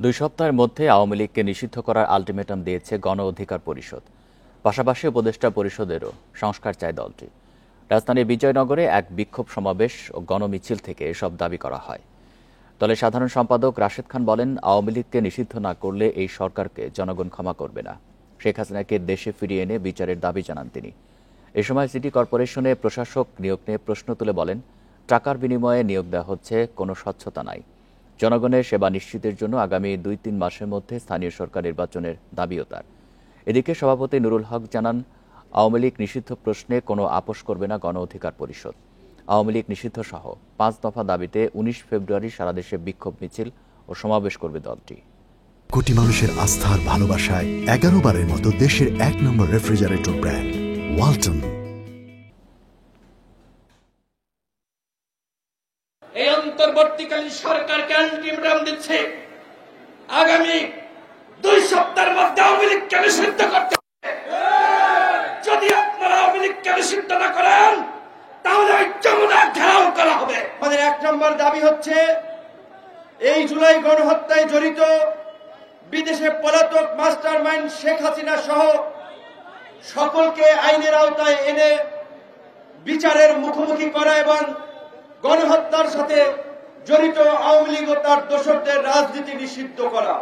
2 সপ্তাহের মধ্যে আওয়ামী লীগকে নিষিদ্ধ করার আলটিমেটাম দিয়েছে গণ অধিকার পরিষদ। পাশাপাশি উপদেষ্টা পরিষদেরও সংস্কার চায় দলটি। রাজধানীর বিজয়নগরে এক বিক্ষোভ সমাবেশ ও গণমিছিল থেকে এসব দাবি করা হয়। দলের সাধারণ সম্পাদক রাশেদ খান বলেন, আওয়ামী লীগকে নিষিদ্ধ না করলে এই সরকারকে জনগণ ক্ষমা করবে না। শেখ হাসিনাকে দেশে ফিরিয়ে এনে বিচারের দাবি জানান তিনি। এ সময় সিটি কর্পোরেশনে প্রশাসক নিয়োগ নিয়ে প্রশ্ন তুলে বলেন, টাকার বিনিময়ে নিয়োগ দেওয়া হচ্ছে, কোনো স্বচ্ছতা নাই। জনগণের সেবা নিশ্চিতের জন্য আগামী 2-3 মাসের মধ্যে স্থানীয় সরকার নির্বাচনের দাবিও তার। এদিকে সভাপতি নুরুল হক জানান, আওয়ামী লীগ নিষিদ্ধ প্রশ্নে কোনো আপোষ করবে না গণ অধিকার পরিষদ। আওয়ামী লীগ নিষিদ্ধ সহ 5 দফা দাবিতে 19 ফেব্রুয়ারি সারা দেশে বিক্ষোভ মিছিল ও সমাবেশ করবে দলটি। কোটি মানুষের আস্থার ভালোবাসায় 11 বারের মতো দেশের 1 নম্বর রেফ্রিজারেটর ব্র্যান্ড ওয়ালটন। এই অন্তর্বর্তীকালীন সরকারকে আলটিমেটাম দিচ্ছে, আগামী 2 সপ্তাহের মধ্যে আওয়ামী লীগকে নিষিদ্ধ করতে হবে। যদি আপনারা আওয়ামী লীগকে নিষিদ্ধ না করেন, তাহলে ওই যমুনা ঘেরাও করা হবে। আমাদের 1 নম্বর দাবি হচ্ছে, এই জুলাই গণহত্যায় জড়িত বিদেশে পলাতক মাস্টারমাইন্ড শেখ হাসিনা সহ সকলকে আইনের আওতায় এনে বিচারের মুখোমুখি করা এবং গণহত্যার সাথে জড়িত আওয়ামী লীগ ও তার দোসরদের রাজনীতি নিষিদ্ধ করা।